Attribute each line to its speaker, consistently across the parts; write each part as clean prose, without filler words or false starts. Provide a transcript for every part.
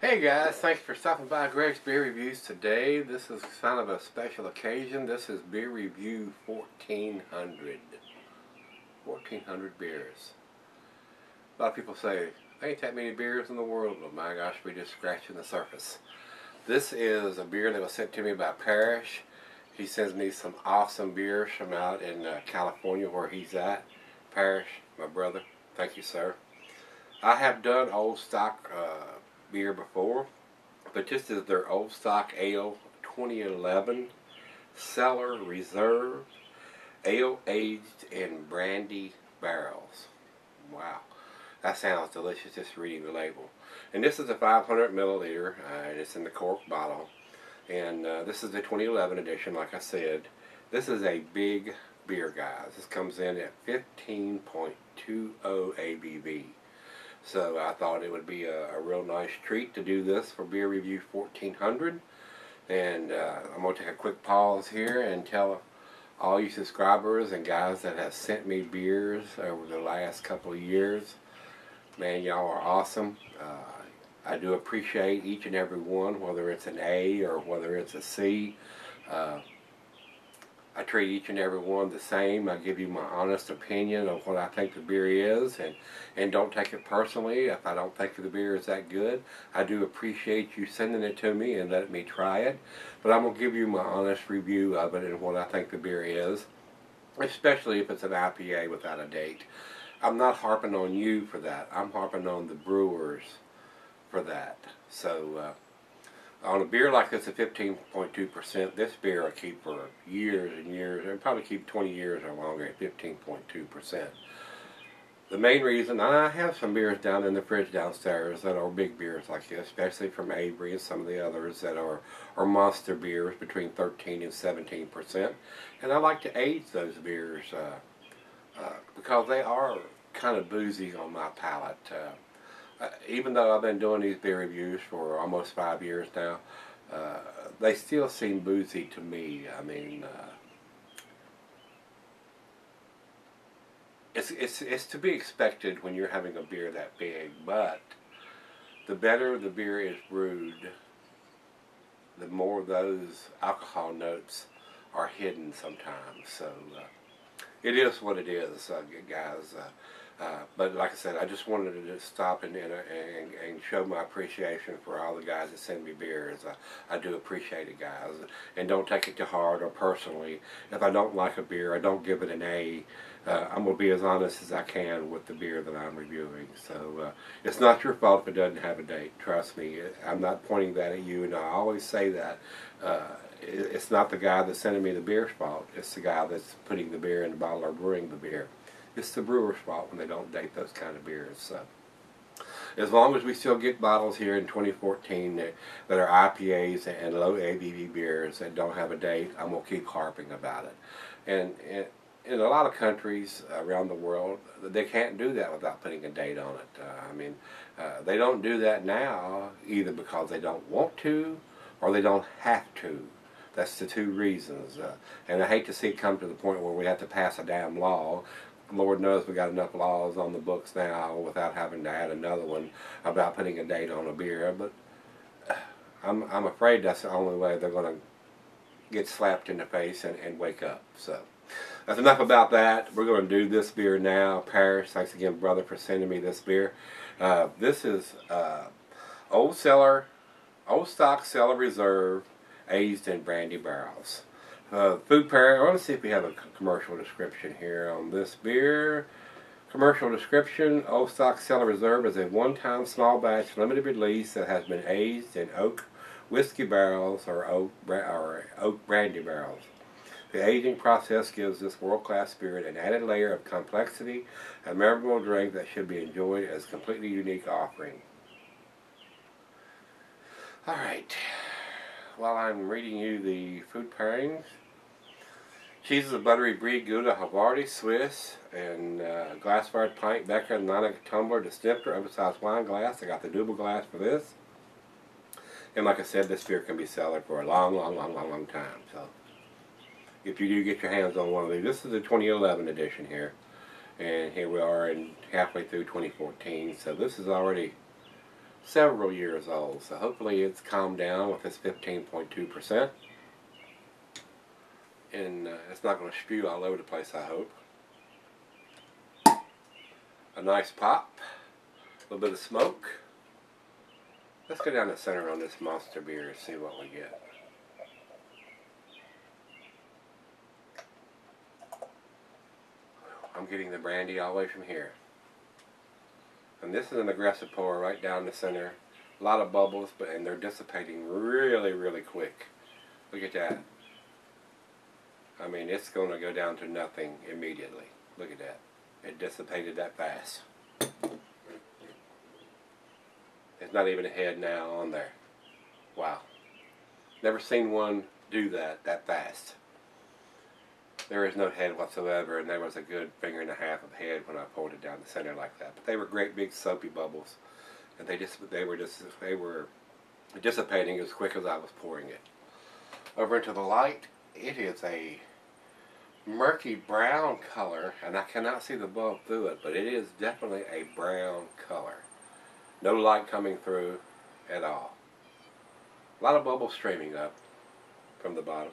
Speaker 1: Hey guys, thanks for stopping by Gregsbeerreviews today. This is kind of a special occasion. This is Beer Review 1400. 1400 beers. A lot of people say, there ain't that many beers in the world, but my gosh, we're just scratching the surface. This is a beer that was sent to me by Parrish. He sends me some awesome beers from out in California where he's at. Parrish, my brother, thank you, sir. I have done old stock beer before, but this is their old stock ale 2011 Cellar Reserve ale aged in brandy barrels. Wow, that sounds delicious just reading the label. And this is a 500 milliliter, and it's in the cork bottle. And this is the 2011 edition, like I said. This is a big beer, guys. This comes in at 15.20 ABV. So I thought it would be a real nice treat to do this for Beer Review 1400. And I'm going to take a quick pause here and tell all you subscribers and guys that have sent me beers over the last couple of years, man, y'all are awesome. I do appreciate each and every one, whether it's an A or whether it's a C. I treat each and every one the same. I give you my honest opinion of what I think the beer is, and don't take it personally if I don't think the beer is that good. I do appreciate you sending it to me and letting me try it, but I'm going to give you my honest review of it and what I think the beer is, especially if it's an IPA without a date. I'm not harping on you for that. I'm harping on the brewers for that. So on a beer like this at 15.2%, this beer will keep for years and years. It'll probably keep 20 years or longer at 15.2%. The main reason, I have some beers down in the fridge downstairs that are big beers like this, especially from Avery and some of the others that are monster beers between 13 and 17%. And I like to age those beers because they are kind of boozy on my palate. Even though I've been doing these beer reviews for almost 5 years now, they still seem boozy to me. I mean, it's to be expected when you're having a beer that big, but the better the beer is brewed, the more those alcohol notes are hidden sometimes. So it is what it is, guys. But like I said, I just wanted to just stop and show my appreciation for all the guys that send me beers. I do appreciate it, guys. And don't take it to heart or personally. If I don't like a beer, I don't give it an A. I'm going to be as honest as I can with the beer that I'm reviewing. So it's not your fault if it doesn't have a date. Trust me. I'm not pointing that at you, and I always say that. It's not the guy that's sending me the beer's fault. It's the guy that's putting the beer in the bottle or brewing the beer. It's the brewer's fault when they don't date those kind of beers. So, as long as we still get bottles here in 2014 that are IPAs and low ABV beers that don't have a date, I'm going to keep harping about it. And in a lot of countries around the world, they can't do that without putting a date on it. They don't do that now either because they don't want to or they don't have to. That's the two reasons. And I hate to see it come to the point where we have to pass a damn law. Lord knows we got enough laws on the books now without having to add another one about putting a date on a beer. But I'm afraid that's the only way they're going to get slapped in the face and wake up. So that's enough about that. We're going to do this beer now. Parrish, thanks again, brother, for sending me this beer. This is old stock Cellar Reserve aged in brandy barrels. Food pairing. I want to see if we have a commercial description here on this beer. Commercial description: Old Stock Cellar Reserve is a one-time small batch limited release that has been aged in oak whiskey barrels or oak brandy barrels. The aging process gives this world-class spirit an added layer of complexity, a memorable drink that should be enjoyed as a completely unique offering. Alright, while I'm reading you the food pairings, cheeses of buttery brie, Gouda, Havarti, Swiss, and glass-fired pint, Becker, Nana tumbler, the snifter, oversized wine glass. I got the double glass for this. And like I said, this beer can be cellared for a long time. So if you do get your hands on one of these, this is the 2011 edition here. And here we are in halfway through 2014. So this is already several years old. So hopefully it's calmed down with this 15.2%. And it's not going to spew all over the place, I hope. A nice pop. A little bit of smoke. Let's go down the center on this monster beer and see what we get. I'm getting the brandy all the way from here. And this is an aggressive pour right down the center. A lot of bubbles, and they're dissipating really, really quick. Look at that. I mean, it's going to go down to nothing immediately. Look at that. It dissipated that fast. There's not even a head now on there. Wow. Never seen one do that fast. There is no head whatsoever, and there was a good finger and a half of head when I poured it down the center like that. But they were great big soapy bubbles, and they were dissipating as quick as I was pouring it. Over into the light, it is a murky brown color, and I cannot see the bulb through it, but it is definitely a brown color. No light coming through at all. A lot of bubbles streaming up from the bottom.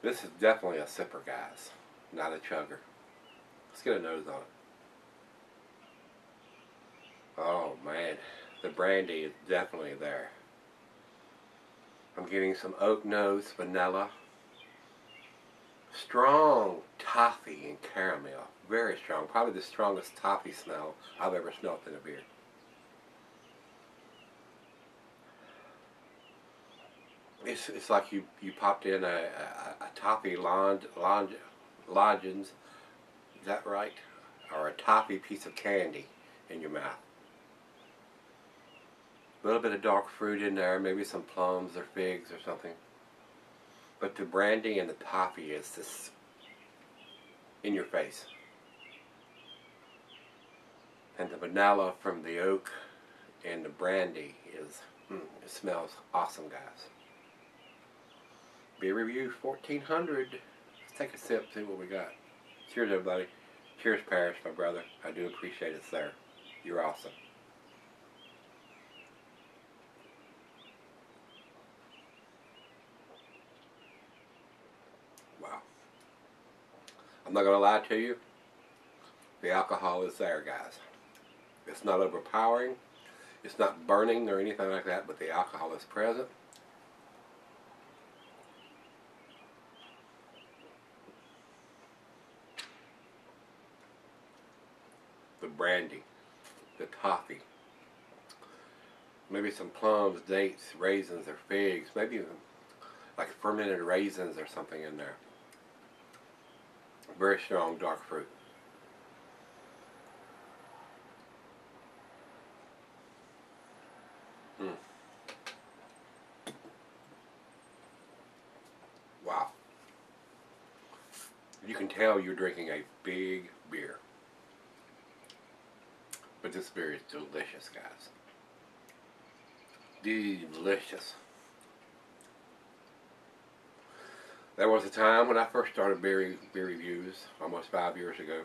Speaker 1: This is definitely a sipper, guys, not a chugger. Let's get a nose on it. Oh man, the brandy is definitely there. I'm getting some oak notes, vanilla, strong toffee and caramel. Very strong. Probably the strongest toffee smell I've ever smelled in a beer. It's like you popped in a toffee lodgings, is that right? Or a toffee piece of candy in your mouth. A little bit of dark fruit in there, maybe some plums or figs or something. But the brandy and the toffee is just in your face. And the vanilla from the oak and the brandy is, it smells awesome, guys. Beer review 1400. Let's take a sip, see what we got. Cheers, everybody. Cheers, Parrish, my brother. I do appreciate it, sir. You're awesome. Wow. I'm not going to lie to you. The alcohol is there, guys. It's not overpowering. It's not burning or anything like that, but the alcohol is present. The brandy, the toffee, maybe some plums, dates, raisins, or figs, maybe even like fermented raisins or something in there. Very strong dark fruit. Wow. You can tell you're drinking a big beer. But this beer is delicious, guys. Delicious. There was a time when I first started beer reviews, almost 5 years ago,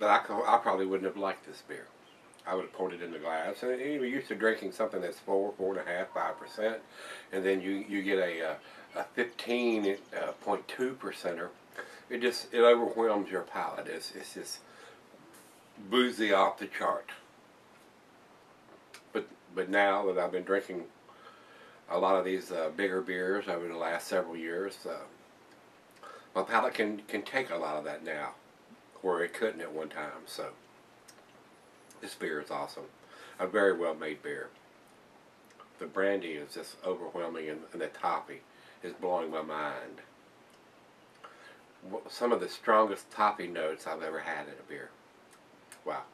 Speaker 1: that I probably wouldn't have liked this beer. I would have poured it in the glass. And you're used to drinking something that's 4.5%, 5%, and then you get a 15.2%er. It overwhelms your palate. It's just boozy off the chart. But now that I've been drinking a lot of these bigger beers over the last several years, my palate can take a lot of that now, where it couldn't at one time. So this beer is awesome. A very well made beer. The brandy is just overwhelming, and the toffee is blowing my mind. Some of the strongest toffee notes I've ever had in a beer. Wow.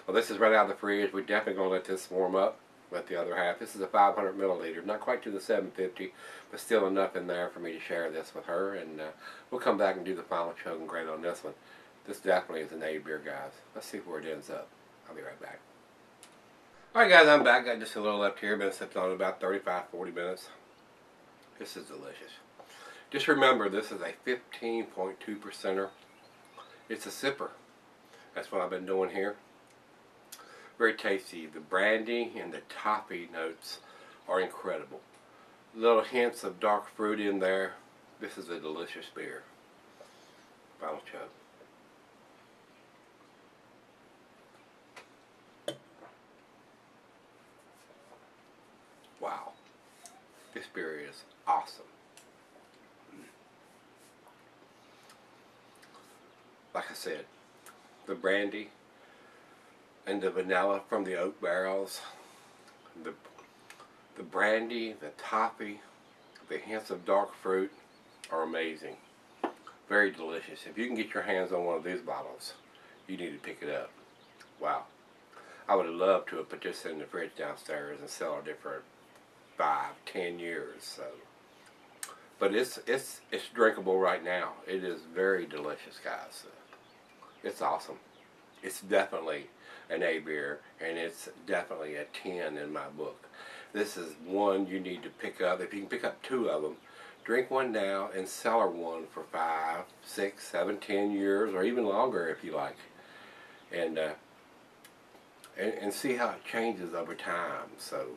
Speaker 1: Well, this is right out of the fridge. We're definitely going to let this warm up. Let the other half. This is a 500 milliliter. Not quite to the 750, but still enough in there for me to share this with her. And we'll come back and do the final chug and grade on this one. This definitely is an A beer, guys. Let's see where it ends up. I'll be right back. Alright, guys, I'm back. Got just a little left here. Been sipping on about 35-40 minutes. This is delicious. Just remember, this is a 15.2%er. It's a sipper. That's what I've been doing here. Very tasty. The brandy and the toffee notes are incredible. Little hints of dark fruit in there. This is a delicious beer. Final chug. Wow. This beer is awesome. Like I said, the brandy and the vanilla from the oak barrels, the brandy, the toffee, the hints of dark fruit are amazing. Very delicious. If you can get your hands on one of these bottles, you need to pick it up. Wow. I would have loved to have put this in the fridge downstairs and sell it for 5-10 years. So, but it's drinkable right now. It is very delicious, guys. It's awesome. It's definitely an A beer, and it's definitely a 10 in my book. This is one you need to pick up. If you can pick up 2 of them, drink one now and cellar one for 5, 6, 7, 10 years, or even longer if you like, and see how it changes over time. So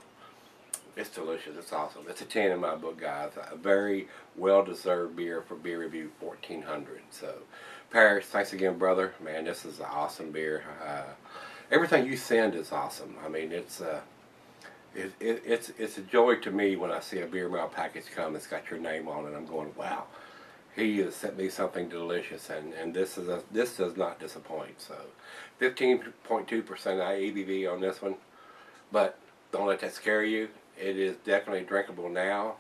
Speaker 1: it's delicious. It's awesome. It's a 10 in my book, guys. A very well-deserved beer for Beer Review 1400. So, Parrish, thanks again, brother. Man, this is an awesome beer. Everything you send is awesome. I mean, it's a joy to me when I see a beer mail package come that's got your name on it. I'm going, wow, he has sent me something delicious, and this does not disappoint. So, 15.2% ABV on this one, but don't let that scare you. It is definitely drinkable now.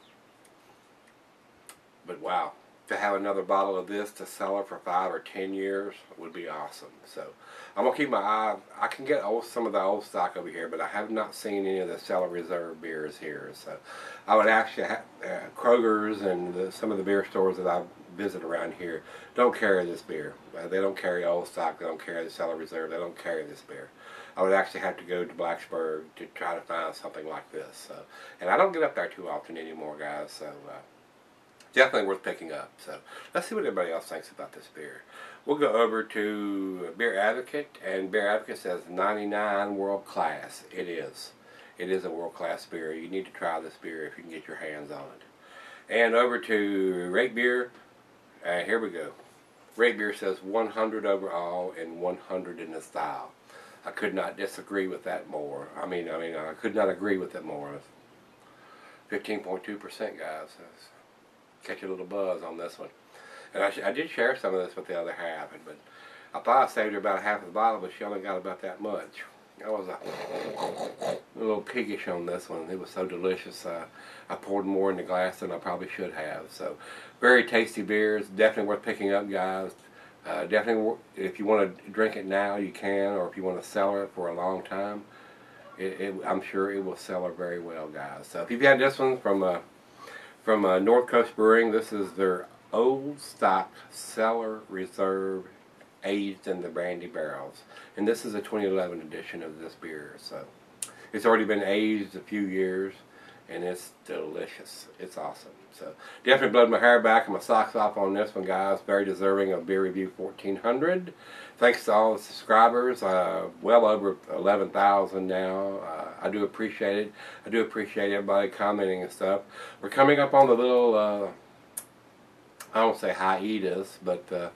Speaker 1: But wow, to have another bottle of this to sell it for 5 or 10 years would be awesome. So I'm going to keep my eye. I can get some of the old stock over here, but I have not seen any of the Cellar Reserve beers here. So I would actually have Kroger's and some of the beer stores that I visit around here don't carry this beer. They don't carry old stock. They don't carry the Cellar Reserve. They don't carry this beer. I would actually have to go to Blacksburg to try to find something like this. So, and I don't get up there too often anymore, guys. So definitely worth picking up. So let's see what everybody else thinks about this beer. We'll go over to Beer Advocate, and Beer Advocate says 99 world class. It is. It is a world class beer. You need to try this beer if you can get your hands on it. And over to Rate Beer. Here we go. Rate Beer says 100 overall and 100 in the style. I could not disagree with that more. I mean, I could not agree with it more. 15.2%, guys. Catch a little buzz on this one. And I did share some of this with the other half, but I thought I saved her about half of the bottle, but she only got about that much. I was a little piggish on this one. It was so delicious. I poured more in the glass than I probably should have. So, very tasty beers. Definitely worth picking up, guys. Definitely, if you want to drink it now, you can, or if you want to cellar it for a long time, I'm sure it will cellar very well, guys. So if you've had this one from North Coast Brewing, this is their old stock Cellar Reserve aged in the brandy barrels, and this is a 2011 edition of this beer. So it's already been aged a few years, and it's delicious. It's awesome. So definitely blowed my hair back and my socks off on this one, guys. Very deserving of Beer Review 1400. Thanks to all the subscribers. Well over 11,000 now. I do appreciate it. I do appreciate everybody commenting and stuff. We're coming up on the little, I don't say hiatus, but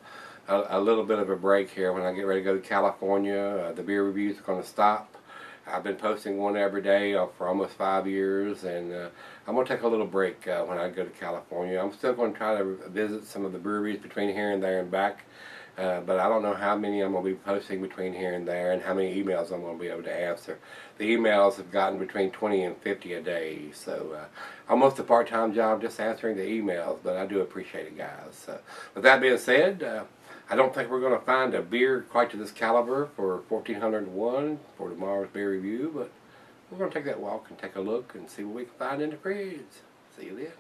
Speaker 1: a little bit of a break here. When I get ready to go to California, the beer reviews are going to stop. I've been posting one every day for almost 5 years, and I'm going to take a little break when I go to California. I'm still going to try to visit some of the breweries between here and there and back, but I don't know how many I'm going to be posting between here and there and how many emails I'm going to be able to answer. The emails have gotten between 20 and 50 a day, so almost a part-time job just answering the emails, but I do appreciate it, guys. With that being said, I don't think we're going to find a beer quite to this caliber for 1401 for tomorrow's beer review, but we're going to take that walk and take a look and see what we can find in the fridge. See you then.